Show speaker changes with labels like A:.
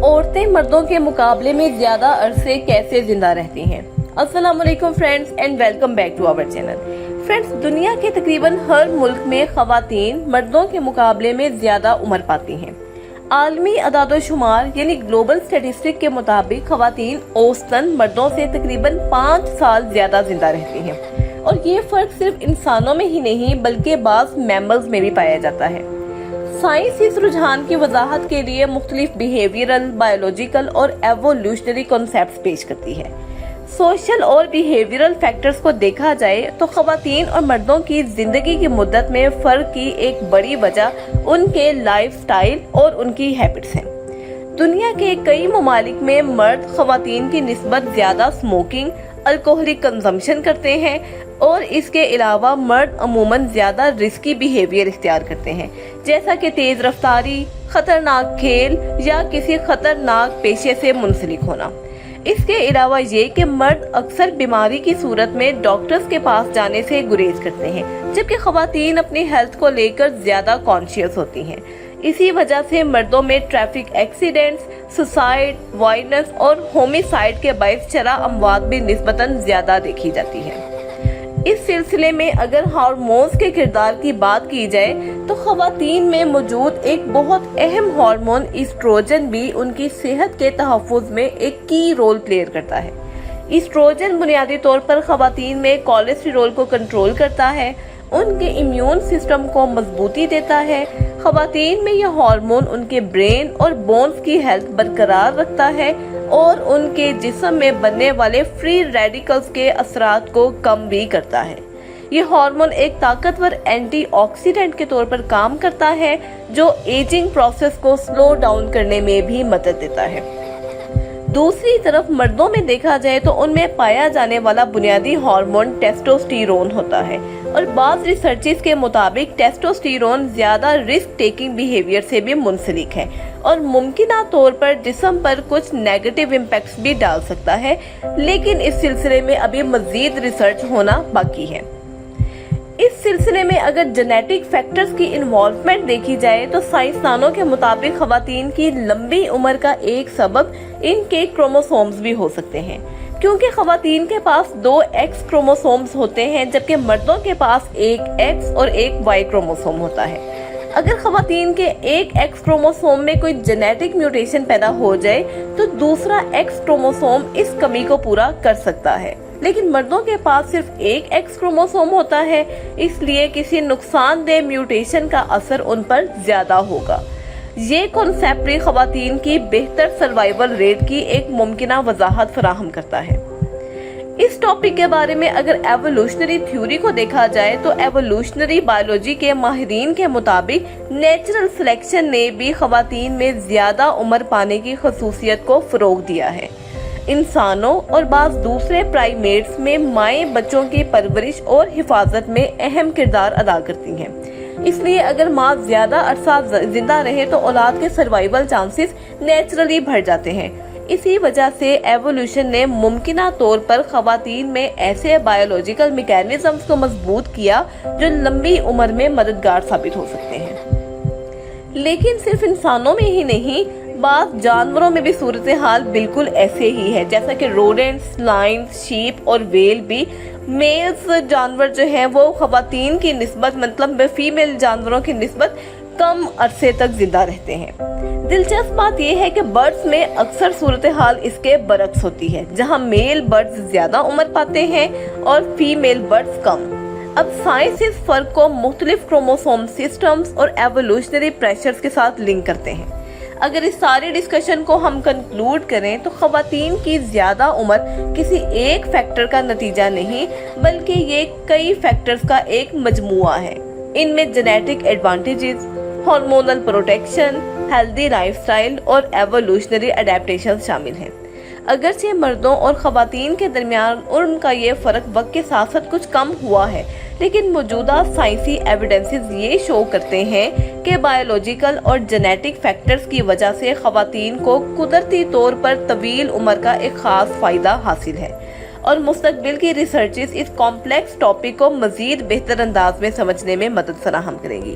A: عورتیں مردوں کے مقابلے میں زیادہ عرصے کیسے زندہ رہتی ہیں؟ السلام علیکم friends and welcome back to our channel. Friends, دنیا کے تقریباً ہر ملک میں خواتین مردوں کے مقابلے میں زیادہ عمر پاتی ہیں۔ عالمی اعداد و شمار یعنی گلوبل اسٹیٹسٹک کے مطابق خواتین اوسطاً مردوں سے تقریباً 5 سال زیادہ زندہ رہتی ہیں، اور یہ فرق صرف انسانوں میں ہی نہیں بلکہ بعض میملز میں بھی پایا جاتا ہے۔ سائنس اس رجحان کی وضاحت کے لیے مختلف بیہیویئرل، بایولوجیکل اور ایوولوشنری کنسیپٹس پیش کرتی ہے۔ سوشل اور بیہیویئرل فیکٹرز کو دیکھا جائے تو خواتین اور مردوں کی زندگی کی مدت میں فرق کی ایک بڑی وجہ ان کے لائف سٹائل اور ان کی ہیبٹس ہیں۔ دنیا کے کئی ممالک میں مرد خواتین کی نسبت زیادہ سموکنگ، الکوہلک کنزمپشن کرتے ہیں، اور اس کے علاوہ مرد عموماً زیادہ رسکی بیہیویئر اختیار کرتے ہیں، جیسا کہ تیز رفتاری، خطرناک کھیل یا کسی خطرناک پیشے سے منسلک ہونا۔ اس کے علاوہ یہ کہ مرد اکثر بیماری کی صورت میں ڈاکٹرز کے پاس جانے سے گریز کرتے ہیں، جبکہ خواتین اپنی ہیلتھ کو لے کر زیادہ کانشیس ہوتی ہیں۔ اسی وجہ سے مردوں میں ٹریفک ایکسیڈنٹس، سوسائڈ، وائلنس اور ہومیسائڈ کے باعث شرح اموات بھی نسبتاً زیادہ دیکھی جاتی ہے۔ اس سلسلے میں اگر ہارمونز کے کردار کی بات کی جائے تو خواتین میں موجود ایک بہت اہم ہارمون ایسٹروجن بھی ان کی صحت کے تحفظ میں ایک کی رول پلے کرتا ہے۔ ایسٹروجن بنیادی طور پر خواتین میں کولیسٹرول کو کنٹرول کرتا ہے، ان کے امیون سسٹم کو مضبوطی دیتا ہے۔ خواتین میں یہ ہارمون ان کے برین اور بونز کی ہیلتھ برقرار رکھتا ہے اور ان کے جسم میں بننے والے فری ریڈیکلز کے اثرات کو کم بھی کرتا ہے۔ یہ ہارمون ایک طاقتور اینٹی آکسیڈنٹ کے طور پر کام کرتا ہے جو ایجنگ پروسیس کو سلو ڈاؤن کرنے میں بھی مدد دیتا ہے۔ دوسری طرف مردوں میں دیکھا جائے تو ان میں پایا جانے والا بنیادی ہارمون ٹیسٹوسٹیرون ہوتا ہے، اور بعض ریسرچز کے مطابق ٹیسٹوسٹیرون زیادہ رسک ٹیکنگ بیہیویئر سے بھی منسلک ہے اور ممکنہ طور پر جسم پر کچھ نیگیٹو امپیکٹس بھی ڈال سکتا ہے، لیکن اس سلسلے میں ابھی مزید ریسرچ ہونا باقی ہے۔ اس سلسلے میں اگر جینیٹک فیکٹرز کی انوالومنٹ دیکھی جائے تو سائنسدانوں کے مطابق خواتین کی لمبی عمر کا ایک سبب ان کے کروموسومز بھی ہو سکتے ہیں، کیونکہ خواتین کے پاس 2 ایکس کروموسومز ہوتے ہیں جبکہ مردوں کے پاس ایک ایکس اور ایک وائی کروموسوم ہوتا ہے۔ اگر خواتین کے ایک ایکس کروموسوم میں کوئی جینیٹک میوٹیشن پیدا ہو جائے تو دوسرا ایکس کروموسوم اس کمی کو پورا کر سکتا ہے، لیکن مردوں کے پاس صرف ایک ایکس کروموسوم ہوتا ہے، اس لیے کسی نقصان دہ میوٹیشن کا اثر ان پر زیادہ ہوگا۔ یہ کنسیپٹ خواتین کی بہتر سروائیول ریٹ کی ایک ممکنہ وضاحت فراہم کرتا ہے۔ اس ٹاپک کے بارے میں اگر ایوولوشنری تھیوری کو دیکھا جائے تو ایوولوشنری بایولوجی کے ماہرین کے مطابق نیچرل سلیکشن نے بھی خواتین میں زیادہ عمر پانے کی خصوصیت کو فروغ دیا ہے۔ انسانوں اور بعض دوسرے پرائمیٹس میں مائیں بچوں کی پرورش اور حفاظت میں اہم کردار ادا کرتی ہیں، اس لیے اگر ماں زیادہ عرصہ زندہ رہے تو اولاد کے سروائیول چانسز نیچرلی بڑھ جاتے ہیں۔ اسی وجہ سے ایوولوشن نے ممکنہ طور پر خواتین میں ایسے بایولوجیکل میکینزمز کو مضبوط کیا جو لمبی عمر میں مددگار ثابت ہو سکتے ہیں۔ لیکن صرف انسانوں میں ہی نہیں، بعض جانوروں میں بھی صورتحال بالکل ایسے ہی ہے، جیسا کہ روڈنٹس، لائنز، شیپ اور ویل بھی میلز جانور جو ہیں وہ خواتین کی نسبت مطلب فیمیل جانوروں کی نسبت کم عرصے تک زندہ رہتے ہیں۔ دلچسپ بات یہ ہے کہ برڈز میں اکثر صورتحال اس کے برعکس ہوتی ہے، جہاں میل برڈز زیادہ عمر پاتے ہیں اور فیمیل برڈز کم۔ اب سائنس اس فرق کو مختلف کروموسوم سسٹمز اور ایوولوشنری پریشرز کے ساتھ لنک کرتے ہیں۔ اگر اس سارے ڈسکشن کو ہم کنکلوڈ کریں تو خواتین کی زیادہ عمر کسی ایک فیکٹر کا نتیجہ نہیں بلکہ یہ کئی فیکٹرز کا ایک مجموعہ ہے۔ ان میں genetic advantages, hormonal protection, healthy life style اور ایوولوشنری اڈیپٹیشن شامل ہیں۔ اگرچہ مردوں اور خواتین کے درمیان ان کا یہ فرق وقت کے ساتھ ساتھ کچھ کم ہوا ہے، لیکن موجودہ سائنسی ایویڈنسز یہ شو کرتے ہیں کہ بایولوجیکل اور جینیٹک فیکٹرز کی وجہ سے خواتین کو قدرتی طور پر طویل عمر کا ایک خاص فائدہ حاصل ہے، اور مستقبل کی ریسرچز اس کمپلیکس ٹاپک کو مزید بہتر انداز میں سمجھنے میں مدد فراہم کریں گی۔